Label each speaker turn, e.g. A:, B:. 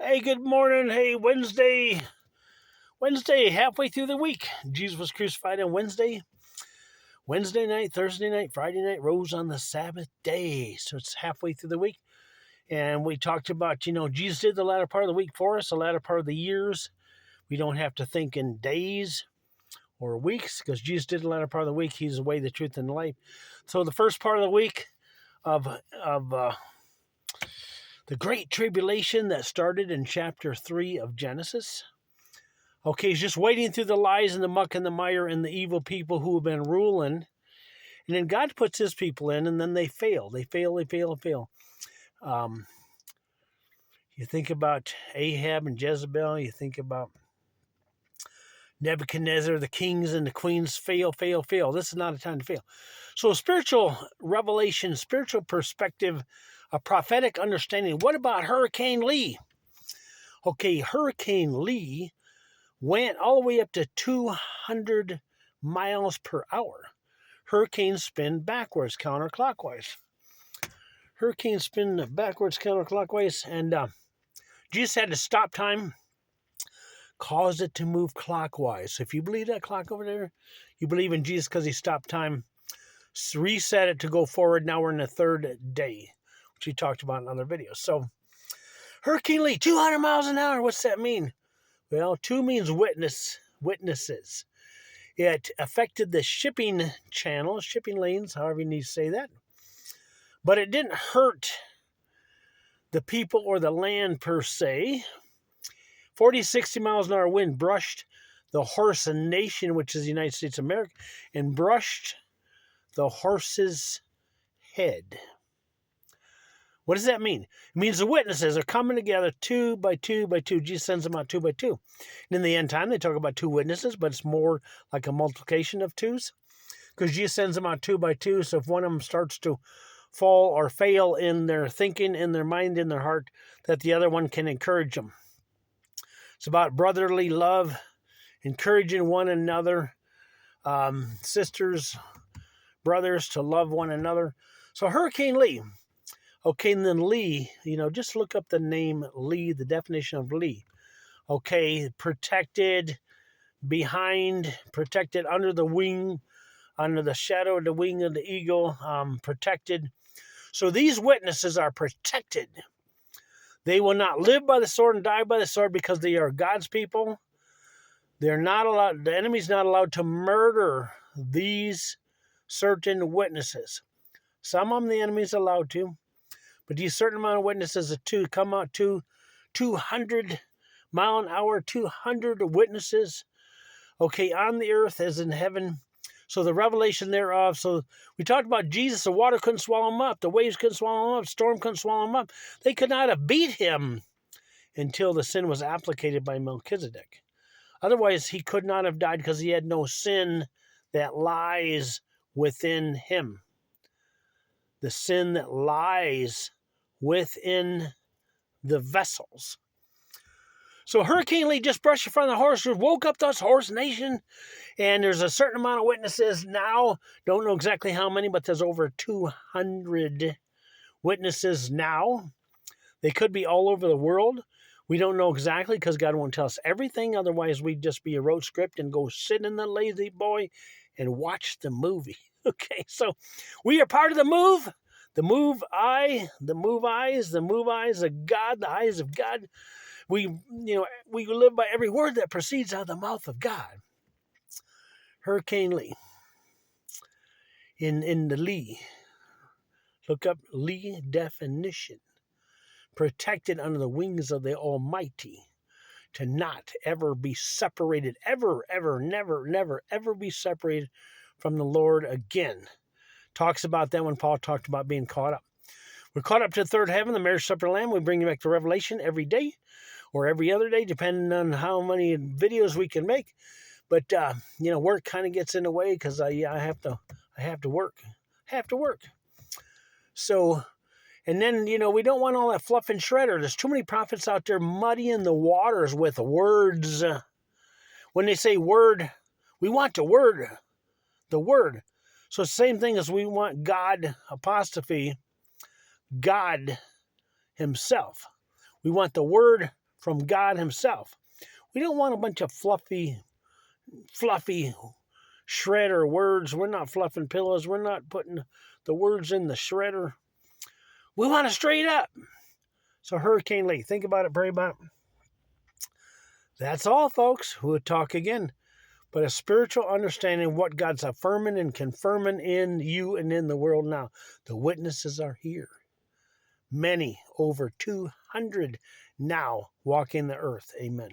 A: Hey, good morning. Hey, Wednesday. Wednesday, halfway through the week. Jesus was crucified on Wednesday. Wednesday night, Thursday night, Friday night, rose on the Sabbath day. So it's halfway through the week. And we talked about, Jesus did the latter part of the week for us, the latter part of the years. We don't have to think in days or weeks because Jesus did the latter part of the week. He's the way, the truth, and the life. So the first part of the week of the Great Tribulation that started in chapter 3 of Genesis. Okay, he's just wading through the lies and the muck and the mire and the evil people who have been ruling. And then God puts his people in, and then they fail. They fail. You think about Ahab and Jezebel. You think about Nebuchadnezzar, the kings and the queens fail. This is not a time to fail. So spiritual revelation, spiritual perspective, a prophetic understanding. What about Hurricane Lee? Okay, Hurricane Lee went all the way up to 200 miles per hour. Hurricanes spin backwards, counterclockwise. Hurricanes spin backwards, counterclockwise, and Jesus had to stop time, cause it to move clockwise. So if you believe that clock over there, you believe in Jesus because he stopped time, reset it to go forward. Now we're in the third day, which we talked about in other videos. So Hurricane Lee, 200 miles an hour. What's that mean? Well, 2 means witnesses. It affected the shipping channels, shipping lanes, however you need to say that. But it didn't hurt the people or the land per se. 40, 60 miles an hour wind brushed the horse nation, which is the United States of America, and brushed the horse's head. What does that mean? It means the witnesses are coming together 2 by 2 by 2. Jesus sends them out 2 by 2. And in the end time, they talk about 2 witnesses, but it's more like a multiplication of 2s. Because Jesus sends them out 2 by 2. So if one of them starts to fall or fail in their thinking, in their mind, in their heart, that the other one can encourage them. It's about brotherly love, encouraging one another, sisters, brothers to love one another. So Hurricane Lee. Okay, and then Lee, just look up the name Lee, the definition of Lee. Okay, protected, behind, protected under the wing, under the shadow of the wing of the eagle, protected. So these witnesses are protected. They will not live by the sword and die by the sword because they are God's people. They're not allowed, the enemy's not allowed to murder these certain witnesses. Some of them the enemy's allowed to. But these certain amount of witnesses come out to 200 mile an hour, 200 witnesses, okay, on the earth as in heaven. So the revelation thereof. So we talked about Jesus. The water couldn't swallow him up. The waves couldn't swallow him up. Storm couldn't swallow him up. They could not have beat him until the sin was applicated by Melchizedek. Otherwise, he could not have died because he had no sin that lies within him. The sin that lies within the vessels. So Hurricane Lee just brushed in front of the horse, woke up this horse nation, and there's a certain amount of witnesses now. Don't know exactly how many, but there's over 200 witnesses now. They could be all over the world. We don't know exactly because God won't tell us everything. Otherwise, we'd just be a road script and go sit in the lazy boy and watch the movie. Okay, so we are part of the move. The move eyes of God, the eyes of God. We live by every word that proceeds out of the mouth of God. Hurricane Lee. In the Lee. Look up Lee definition. Protected under the wings of the Almighty. To not ever be separated. Ever, never, ever be separated from the Lord again. Talks about that when Paul talked about being caught up. We're caught up to the third heaven, the marriage supper of the Lamb. We bring you back to Revelation every day or every other day, depending on how many videos we can make. But, work kind of gets in the way because I have to work. So, and then, we don't want all that fluff and shredder. There's too many prophets out there muddying the waters with words. When they say word, we want the word. So same thing as we want God, apostrophe, God himself. We want the word from God himself. We don't want a bunch of fluffy shredder words. We're not fluffing pillows. We're not putting the words in the shredder. We want it straight up. So Hurricane Lee, think about it, pray about it. That's all, folks. We'll talk again. But a spiritual understanding of what God's affirming and confirming in you and in the world now. The witnesses are here. Many, over 200 now walking the earth. Amen.